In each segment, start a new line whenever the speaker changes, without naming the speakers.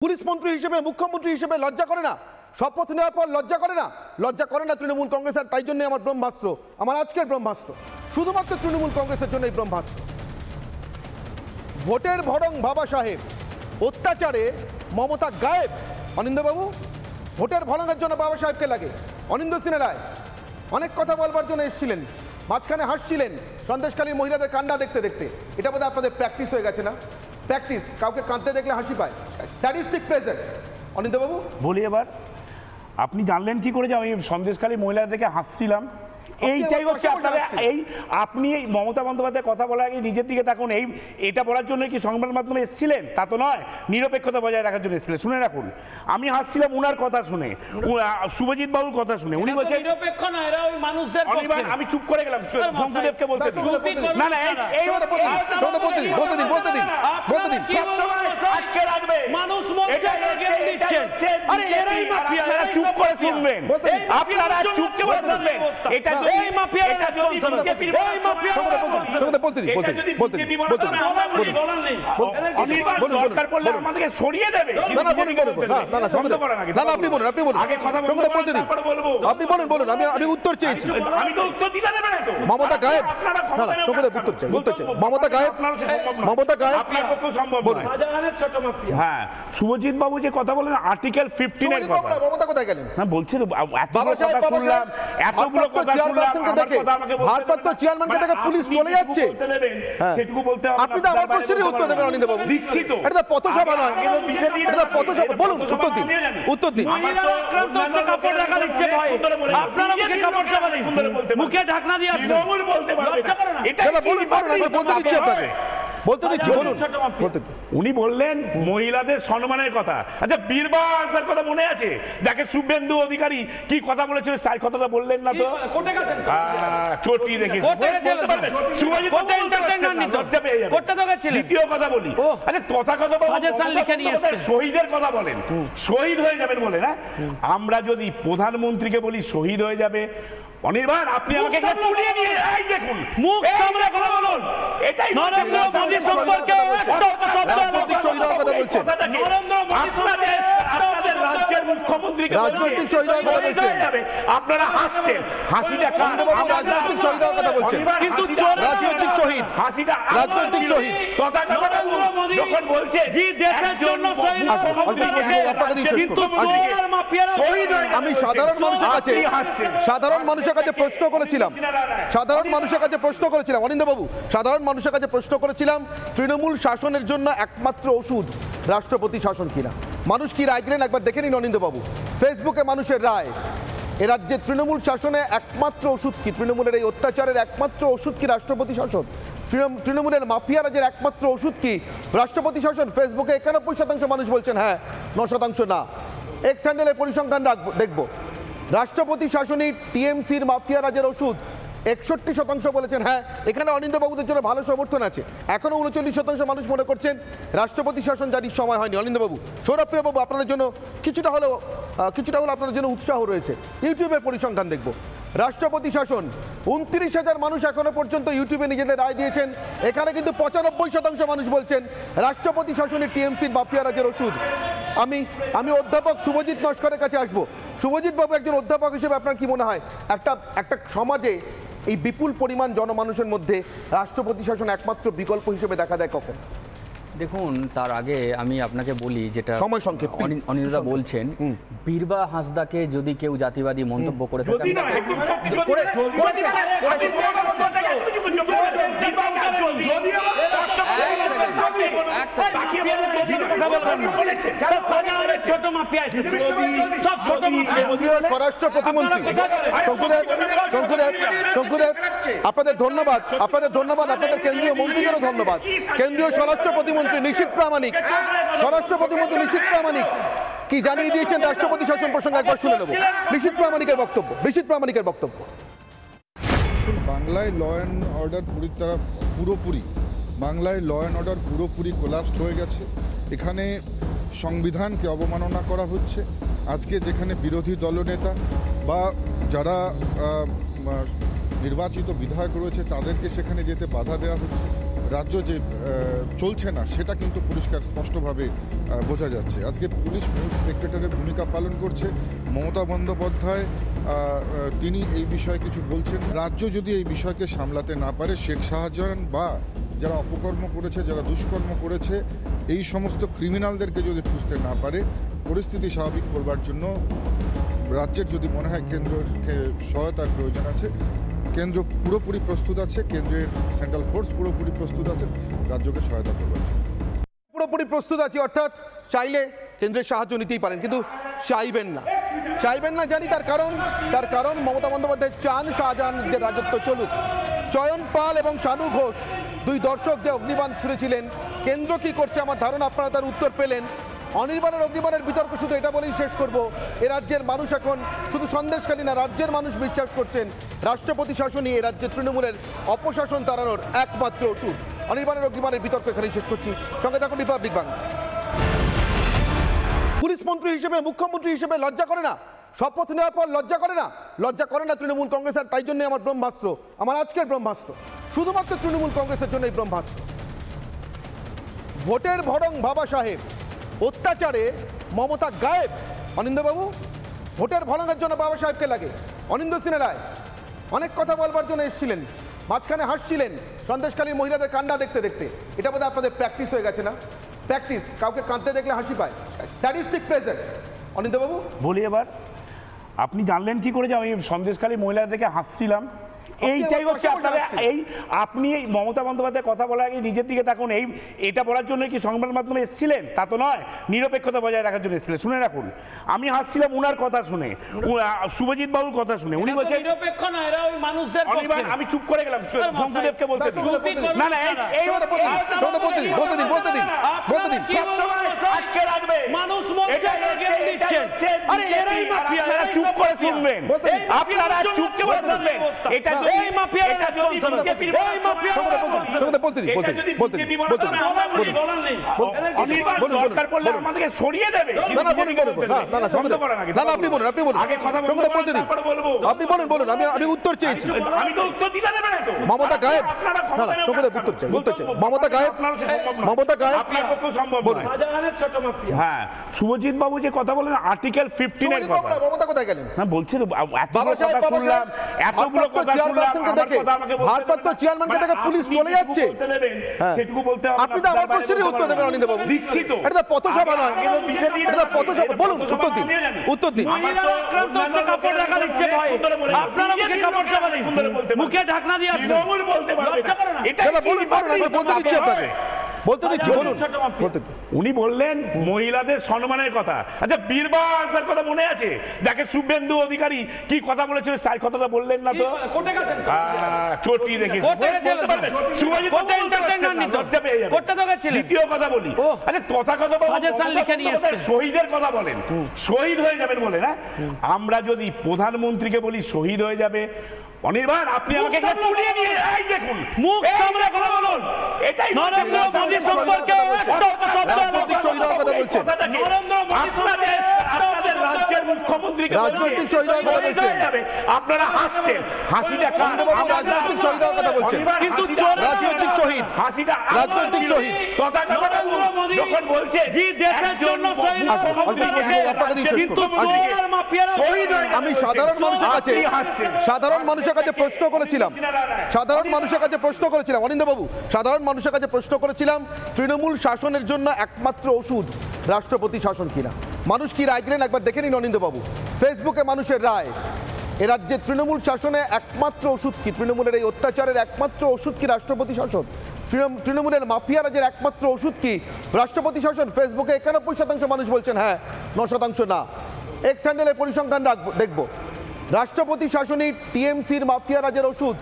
Police মন্ত্রী হিসেবে মুখ্যমন্ত্রী হিসেবে লজ্জা করে না? শপথ নেওয়ার পর লজ্জা করে না? লজ্জা করে না তৃণমূল কংগ্রেসের। তাই জন্য আমার ব্রহ্মাস্ত্র, আমার আজকের ব্রহ্মাস্ত্র শুধুমাত্র তৃণমূল কংগ্রেসের জন্য। এই ব্রহ্মাস্ত্র ভোটের ভরং বাবা সাহেব, অত্যাচারে মমতা গায়েব। অনিন্দবাবু, ভোটের ভরঙের জন্য বাবা সাহেবকে লাগে। অনিন্দ সিনে রায় অনেক কথা বলবার জন্য এসেছিলেন, মাঝখানে হাসছিলেন সন্দেশকালীর মহিলাদের কান্না দেখতে দেখতে। এটা বোধহয় আপনাদের প্র্যাকটিস হয়ে গেছে না? প্র্যাকটিস, কাউকে কাঁদতে দেখলে হাসি পায়, স্যাডিস্টিক প্রেজেন্ট। অনিন্দবাবু
বলি, এবার আপনি জানলেন কি করে যে আমি সন্দেশকালী মহিলাদের দেখে হাসছিলাম? এইটাই হচ্ছে আপনাদের, এই আপনি এই মমতা বন্দ্যোপাধ্যায় কথা বলার আগে নিজের দিকে তাকুন। এটা বলার জন্য কি সংবাদ মাধ্যমে এসেছিলেন? তা তো নয়, নিরপেক্ষতা বজায় রাখার জন্য এসেছিলেন। শুনে রাখুন, আমি হাসছিলাম উনার কথা শুনে, শুভজিৎ বাবুর কথা শুনে। উনি বলছেন নিরপেক্ষ না, এরা ওই মানুষদের পক্ষে। আমি চুপ করে গেলাম, শঙ্কুদেবকে বলতে না না এই বলতে দিন আটকে রাখবে মানুষ দিচ্ছেন। আরে এরাই মাফিয়া, এরা চুপ করে শুনবেন, আপনারা চুপ করে শুনবেন। এটা এই মাফিয়ারা রেসপন্সিবল, এই মাফিয়ারা বলতে দরকার পড়লে আমাদেরকে সরিয়ে দেবে। না না বলুন, আপনি বলুন, আগে কথা বলতে দিন, আপনি বলুন। আমি উত্তর চেয়েছি, আমি তো উত্তর দিতে দেবেন না তো। মমতা গায়েব, না না সকলে উত্তর চাই। মমতা গায়েব, মমতা গায়েব, আপনার পক্ষে সম্ভব নয়। শাহজাহানের ছোট মাফিয়া। হ্যাঁ, শুভজিৎ বাবু যে কথা বলেন আর্টিকেল 15 এর কথা, মমতা কোথায় গেলেন? হ্যাঁ বলছি তো, এতগুলো কথা শুনলাম, এতগুলো কথা শুনলাম, ভারপ্রাপ্ত চেয়ারম্যানকে দেখে পুলিশ চলে যাচ্ছে, সেটুকু বলতে হবে। আপনি তো আমার প্রশ্নের উত্তর দেবেন অনিন্দবাবু। দিচ্ছি তো, এটা পথসভা নয়, এটা পথসভা। বলুন, উত্তর দিন।
আক্রান্ত হচ্ছে, কাপড় রাখা দিচ্ছে ভয়। আপনারা মুখে কাপড় চাপা দিন, মুখে ঢাকনা দিয়ে আসবেন, বলতে পারবেন। এটা
বলুন, বলতে দিচ্ছি আপনাকে, বলতে দিচ্ছি, বলুন।
উনি বললেন মহিলাদের সম্মানের কথা। আচ্ছা, বীরবাহার কথা মনে আছে? দেখে শুভেন্দু অধিকারী কি কথা বলেছিল, তার কথাটা বললেন না তো? কোটে গেছেন, চটি দেখে দ্বিতীয় কথা বলি। আচ্ছা, তথাকথ সাজেশন লিখে নিয়ে এসেছেন, শহীদের কথা বলেন, শহীদ হয়ে যাবেন বলে না? আমরা যদি প্রধানমন্ত্রীকে বলি শহীদ হয়ে যাবে, অনির্বাণ আপনি আমাকে তুলিয়ে নিয়ে এই দেখুন, মুখ সামনে কথা বলুন। এটাই নরেন্দ্র মোদি সম্পর্কে একটা শব্দ কথা বলছেন। নরেন্দ্র মোদি আপনাদের রাজ্যের মুখ্যমন্ত্রীকে
রাজনৈতিক শহীদের কথা বলছেন,
আপনারা হাসছেন। হাসিটা কার?
রাজনৈতিক শহীদের কথা বলছেন,
কিন্তু
রাজনৈতিক শহীদ, হাসিটা রাজনৈতিক শহীদ।
যখন বলছে
জি দেশের জন্য শহীদ, কিন্তু চোর মাফিয়ারা শহীদ।
আমি সাধারণ মানুষের কাছে প্রশ্ন করেছিলাম, অনিন্দবাবু, সাধারণ মানুষের কাছে প্রশ্ন করেছিলাম, তৃণমূল শাসনের জন্য একমাত্র ওষুধ রাষ্ট্রপতি শাসন কিনা? মানুষ কি রায় দিলেন একবার দেখে নিন অনিন্দবাবু। ফেসবুকে মানুষের রায়, এ রাজ্যে তৃণমূল শাসনে একমাত্র ওষুধ কি? তৃণমূলের এই অত্যাচারের একমাত্র ওষুধ কি রাষ্ট্রপতি শাসন? তৃণমূলের মাফিয়া রাজের একমাত্র ওষুধ কি রাষ্ট্রপতি শাসন? ফেসবুকে 91% মানুষ বলছেন হ্যাঁ, 9% না। এক্স হ্যান্ডেলে পরিসংখ্যান দেখবো, রাষ্ট্রপতি শাসনী টিএমসির মাফিয়া রাজের ওষুধ 61% বলেছেন হ্যাঁ। এখানে অনিন্দবাবুদের জন্য ভালো সমর্থন আছে। এখনো 39% মানুষ মনে করছেন রাষ্ট্রপতি শাসন জারির সময় হয়নি। অনিন্দবাবু, সৌরভপ্রিয়বাবু, আপনাদের জন্য কিছুটা হলেও আপনাদের জন্য উৎসাহ রয়েছে। ইউটিউবের পরিসংখ্যান দেখব, রাষ্ট্রপতি শাসন 29,000 মানুষ এখনো পর্যন্ত ইউটিউবে নিজেদের রায় দিয়েছেন। এখানে কিন্তু 95% মানুষ বলছেন রাষ্ট্রপতি শাসনী টিএমসির মাফিয়া রাজের ওষুধ। আমি অধ্যাপক শুভজিৎ নস্করের কাছে আসবো। শুভজিৎ বাবু, একজন অধ্যাপক হিসেবে আপনার কি মনে হয় একটা সমাজে এই বিপুল পরিমাণ জনমানুষের মধ্যে রাষ্ট্রপতি শাসন একমাত্র বিকল্প হিসেবে দেখা দেয় কখন?
দেখুন, তার আগে আমি আপনাকে বলি, যেটা
সময় সংক্ষেপ
অনিরুদ্ধা বলছেন, বীরবা হাঁসদাকে যদি কেউ জাতিবাদী মন্তব্য করে থাকে,
স্বরাষ্ট্র প্রতিমন্ত্রী শঙ্কুদেব, আপনাদের ধন্যবাদ, আপনাদের কেন্দ্রীয় মন্ত্রীদেরও ধন্যবাদ। কেন্দ্রীয় স্বরাষ্ট্র প্রতিমন্ত্রী নিশীথ প্রামাণিক, স্বরাষ্ট্র প্রতিমন্ত্রী নিশীথ প্রামাণিক কি জানিয়ে দিয়েছেন রাষ্ট্রপতি শাসন প্রসঙ্গে একবার শুনে নেব। নিশীথ প্রামাণিকের বক্তব্য।
বাংলায় ল অ্যান্ড অর্ডার পুরোপুরি কোলাপসড হয়ে গেছে। এখানে সংবিধানকে অবমাননা করা হচ্ছে। আজকে যেখানে বিরোধী দলনেতা বা যারা নির্বাচিত বিধায়ক রয়েছে তাদেরকে সেখানে যেতে বাধা দেওয়া হচ্ছে। রাজ্য যে চলছে না সেটা কিন্তু পরিষ্কার স্পষ্টভাবে বোঝা যাচ্ছে। আজকে পুলিশ স্পেক্টেটরের ভূমিকা পালন করছে। মমতা বন্দ্যোপাধ্যায় তিনি এই বিষয়ে কিছু বলছেন। রাজ্য যদি এই বিষয়কে সামলাতে না পারে, শেখ শাহজাহান বা যারা অপকর্ম করেছে, যারা দুষ্কর্ম করেছে, এই সমস্ত ক্রিমিনালদেরকে যদি খুঁজতে না পারে, পরিস্থিতি স্বাভাবিক করবার জন্য রাজ্যের যদি মনে হয় কেন্দ্রের সহায়তার প্রয়োজন আছে, কেন্দ্র পুরোপুরি প্রস্তুত আছে, কেন্দ্রের সেন্ট্রাল ফোর্স পুরোপুরি প্রস্তুত আছে রাজ্যকে সহায়তা করবার জন্য।
পুরোপুরি প্রস্তুত আছি অর্থাৎ চাইলে কেন্দ্রের সাহায্য নিতেই পারেন, কিন্তু চাইবেন না জানি। তার কারণ মমতা বন্দ্যোপাধ্যায় চান শাহজাহানদের রাজত্ব চলুক। চয়ন পাল এবং শানু ঘোষ দুই দর্শক যে অগ্নিবাণ ছুড়েছিলেন, কেন্দ্র কি করছে আমার ধারণা আপনারা তার উত্তর পেলেন। অনির্বাণের অগ্নিবাণের বিতর্ক শুধু এটা বলেই শেষ করব, এ রাজ্যের মানুষ এখন শুধু সন্দেশখালী না, রাজ্যের মানুষ বিশ্বাস করছেন রাষ্ট্রপতি শাসনই এ রাজ্যে তৃণমূলের অপশাসন তাড়ানোর একমাত্র ওষুধ। অনির্বাণের অগ্নিবাণের বিতর্ক এখানেই শেষ করছি। সঙ্গে থাকুন রিপাবলিক বাংলা। পুলিশ মন্ত্রী হিসেবে, মুখ্যমন্ত্রী হিসেবে লজ্জা করে না? শপথ নেওয়ার পর লজ্জা করে না তৃণমূল কংগ্রেসের। তাই জন্য আমার ব্রহ্মাস্ত্র, আমার আজকের ব্রহ্মাস্ত্র শুধুমাত্র তৃণমূল কংগ্রেসের জন্য এই ব্রহ্মাস্ত্র। ভোটের ভরং বাবা সাহেব, অত্যাচারে মমতা গায়েব। অনিন্দবাবু, ভোটের ভরঙের জন্য বাবা সাহেবকে লাগে। অনিন্দ সিনে রায় অনেক কথা বলবার জন্য এসেছিলেন, মাঝখানে হাসছিলেন সন্দেশখালীর মহিলাদের কান্না দেখতে দেখতে। এটা বোধহয় আপনাদের প্র্যাকটিস হয়ে গেছে না? প্র্যাকটিস, কাউকে কাঁদতে দেখলে হাসি পায়, স্যাডিস্টিক প্রেজেন্ট। অনিন্দবাবু
বলি, এবার আপনি জানলেন কি করে যে আমি সন্দেশখালী মহিলাদের দেখে হাসছিলাম? এইটাই হচ্ছে আপনাদের, আপনি মমতা বন্দ্যোপাধ্যায় কথা বলার আগে নিজের দিকে তাকুন। এটা বলার জন্য কি সংবাদ মাধ্যমে এসেছিলেন? তা তো নয়, নিরপেক্ষতা বজায় রাখার জন্য এসেছিলেন। শুনে রাখুন, আমি হাসছিলাম উনার কথা শুনে, শুভজিৎ বাবুর কথা শুনে। উনি বলছেন
নিরপেক্ষ না, এরা ওই মানুষদের পক্ষে।
আমি চুপ করে গেলাম, শঙ্কুদেবকে বলতে দিন। না না, বলতে দিন। আটকে রাখবে মানুষ চুপ করে শুনবেন, আপনারা চুপ করে শুনবেন। এটা এই মাফিয়ারা দরকার পড়লে আমাদেরকে সরিয়ে দেবে।
আপনি বলুন, আমি উত্তর চেয়েছি।
আমি তো উত্তর দিতে দেবেন না তো।
মমতা গায়েব, মমতা গায়েব,
আপনার পক্ষে সম্ভব নয়। হ্যাঁ, শুভজিৎ বাবু যে কথা বলেন আর্টিকেল 15 এর কথা,
মমতা কোথায় গেলেন?
হ্যাঁ বলছি তো, এতগুলো কথা শুনলাম,
ভারপ্রাপ্ত চেয়ারম্যানকে দেখে পুলিশ চলে যাচ্ছে।
সেটুকু বলতে হবে।
আপনি তো আমার প্রশ্নের উত্তর দেবেন অনিন্দবাবু।
দিচ্ছি তো।
এটা পথসভা নয়, এটা পথসভা। বলুন, উত্তর দিন।
কাপড় রাখা দিচ্ছে ভয়, আপনারা মুখে কাপড় চাপা দিন, মুখে ঢাকনা দিয়ে আসবেন।
বলতে পারবে
এটা বলুন, বলতে দিচ্ছি আপনাকে, বলতে দিচ্ছি, বলুন।
উনি বললেন মহিলাদের সম্মানের কথা। আচ্ছা, বীরবাহার কথা মনে আছে? দেখে শুভেন্দু অধিকারী কি কথা বলেছিল, তার কথাটা বললেন না তো?
কোটে গেছেন,
চটি দেখে দ্বিতীয় কথা বলি। আচ্ছা, তথাকথ
সাজেশন লিখে নিয়ে এসেছেন,
শহীদের কথা বলেন, শহীদ হয়ে যাবেন বলে না? আমরা যদি প্রধানমন্ত্রীকে বলি শহীদ হয়ে যাবে, অনির্বাণ আপনি আমাকে তুলিয়ে নিয়ে এই দেখুন,
মুখ সামনে কথা বলুন।
এটাই
নরেন্দ্র মোদী সম্পর্কে একটা শব্দ
রাজনৈতিক শহীদ হওয়ার কথা বলছেন।
নরেন্দ্র মোদী
আপনাদের রাজ্যের মুখ্যমন্ত্রীকে
রাজনৈতিক শহীদ হওয়ার কথা বলছেন।
আপনারা হাসছেন, হাসিটা কার?
রাজনৈতিক শহীদ হওয়ার কথা বলছেন,
কিন্তু
রাজনৈতিক শহীদ,
হাসিটা
রাজনৈতিক শহীদ।
নরেন্দ্র মোদী যখন বলছে
জি দেশের জন্য কিন্তু চোর মাফিয়ারা শহীদ হয়ে,
আমি সাধারণ মানুষের কাছে প্রশ্ন করেছিলাম, অনিন্দবাবু, সাধারণ মানুষের কাছে প্রশ্ন করেছিলাম তৃণমূল শাসনের জন্য একমাত্র ওষুধ রাষ্ট্রপতি শাসন কিনা। মানুষ কি রায় দিলেন একবার দেখে নিন অনিন্দবাবু। ফেসবুকে মানুষের রায়, এ রাজ্যে তৃণমূল শাসনে একমাত্র ওষুধ কি? তৃণমূলের এই অত্যাচারের একমাত্র ওষুধ কি রাষ্ট্রপতি শাসন? তৃণমূলের মাফিয়া রাজের একমাত্র ওষুধ কি রাষ্ট্রপতি শাসন? ফেসবুকে 91% মানুষ বলছেন হ্যাঁ, 9% না। এক্স হ্যান্ডেলে পরিসংখ্যান দেখব। রাষ্ট্রপতি শাসনই টিএমসির মাফিয়া রাজের ওষুধ,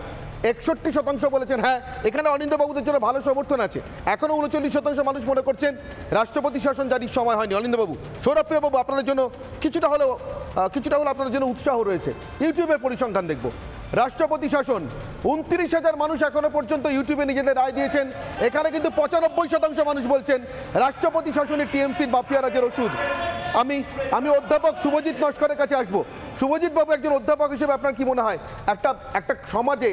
61% বলেছেন হ্যাঁ। এখানে অনিন্দবাবুদের জন্য ভালো সমর্থন আছে। এখনো 39% মানুষ মনে করছেন রাষ্ট্রপতি শাসন জারির সময় হয়নি। অনিন্দবাবু, সৌরভপ্রিয়বাবু, আপনাদের জন্য কিছুটা হলেও আপনাদের জন্য উৎসাহ রয়েছে। ইউটিউবের পরিসংখ্যান দেখব। রাষ্ট্রপতি শাসন 29,000 মানুষ এখনো পর্যন্ত ইউটিউবে নিজেদের রায় দিয়েছেন। এখানে কিন্তু 95% মানুষ বলছেন রাষ্ট্রপতি শাসনের টিএমসির মাফিয়া রাজের ওষুধ। আমি অধ্যাপক শুভজিৎ নস্করের কাছে আসবো। শুভজিৎ বাবু, একজন অধ্যাপক হিসেবে আপনার কি মনে হয় একটা সমাজে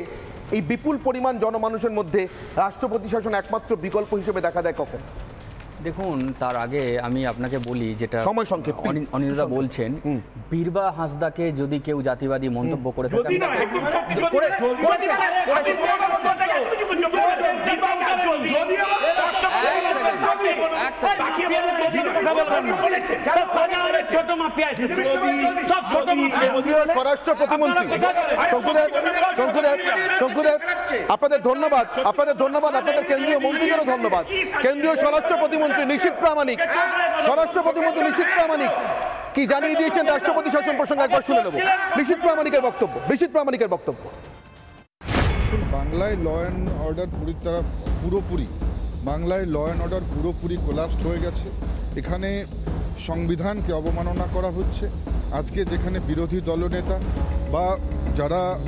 এই বিপুল পরিমাণ জনমানুষের মধ্যে রাষ্ট্রপতি শাসন একমাত্র বিকল্প হিসেবে দেখা দেয় কখন?
দেখুন, তার আগে আমি আপনাকে বলি, যেটা
সময় সংক্ষেপ, please।
অনিরুদ্ধা বলছেন, বীরবা হাঁসদাকে যদি কেউ জাতিবাদী মন্তব্য করে থাকে,
যদি না, একদম সব কিছু
করে-
যদি
করেছে,
না,
করেছে।
ছোট মাফিয়া এসেছে, সব ছোট মাফিয়া।
কেন্দ্রীয় স্বরাষ্ট্র প্রতিমন্ত্রী শঙ্কুদেব, আপনাদের ধন্যবাদ, আপনাদের কেন্দ্রীয় মন্ত্রীদেরও ধন্যবাদ। কেন্দ্রীয় স্বরাষ্ট্র প্রতিমন্ত্রী নিশীথ প্রামাণিক, স্বরাষ্ট্র প্রতিমন্ত্রী নিশীথ প্রামাণিক কি জানিয়ে দিয়েছেন রাষ্ট্রপতি শাসন প্রসঙ্গে একবার শুনে নেব। নিশীথ প্রামাণিকের বক্তব্য।
বাংলায় ল অ্যান্ড অর্ডার পুরোপুরি কোলাপসড হয়ে গেছে। এখানে সংবিধানকে অবমাননা করা হচ্ছে। আজকে যেখানে বিরোধী দলনেতা বা যারা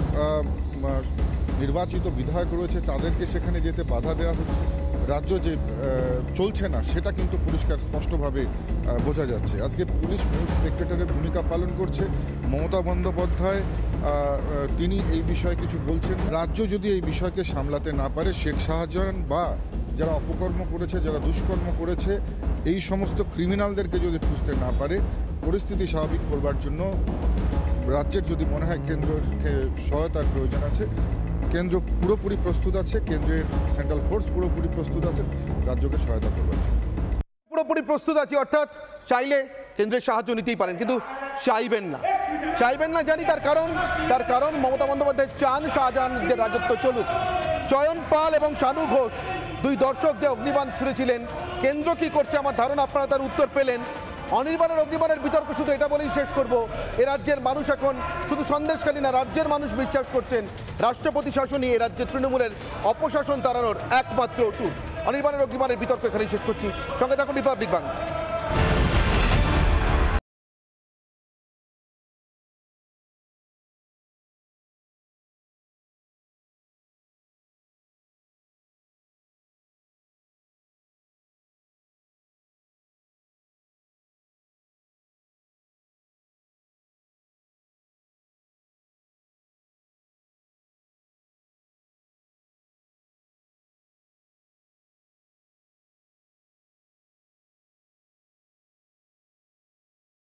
নির্বাচিত বিধায়ক রয়েছে তাদেরকে সেখানে যেতে বাধা দেওয়া হচ্ছে, রাজ্য যে চলছে না সেটা কিন্তু পরিষ্কার স্পষ্টভাবে বোঝা যাচ্ছে। আজকে পুলিশ ইন্সপেক্টরের ভূমিকা পালন করছে মমতা বন্দ্যোপাধ্যায়, তিনি এই বিষয়ে কিছু বলছেন। রাজ্য যদি এই বিষয়কে সামলাতে না পারে, শেখ শাহজাহান বা যারা অপকর্ম করেছে, যারা দুষ্কর্ম করেছে, এই সমস্ত ক্রিমিনালদেরকে যদি খুঁজতে না পারে, পরিস্থিতি স্বাভাবিক করবার জন্য রাজ্যের যদি মনে হয় কেন্দ্রের সহায়তার প্রয়োজন আছে, কেন্দ্র পুরোপুরি প্রস্তুত আছে, কেন্দ্রের সেন্ট্রাল ফোর্স পুরোপুরি প্রস্তুত আছে রাজ্যকে সহায়তা করবার জন্য।
পুরোপুরি প্রস্তুত আছি অর্থাৎ চাইলে কেন্দ্রের সাহায্য নিতেই পারেন, কিন্তু চাইবেন না জানি। তার কারণ মমতা বন্দ্যোপাধ্যায় চান শাহজাহানদের রাজত্ব চলুক। চয়ন পাল এবং শানু ঘোষ, দুই দর্শক যে অগ্নিবাণ ছুড়েছিলেন, কেন্দ্র কি করছে আমার ধারণা আপনারা তার উত্তর পেলেন। অগ্নিবাণের বিতর্ক শুধু এটা বলেই শেষ করব, এ রাজ্যের মানুষ এখন শুধু সন্দেশখালী না, রাজ্যের মানুষ বিশ্বাস করছেন রাষ্ট্রপতি শাসনই এ রাজ্যে তৃণমূলের অপশাসন তাড়ানোর একমাত্র ওষুধ। অগ্নিবাণের বিতর্ক এখানেই শেষ করছি। সঙ্গে থাকুন রিপাবলিক বাংলা।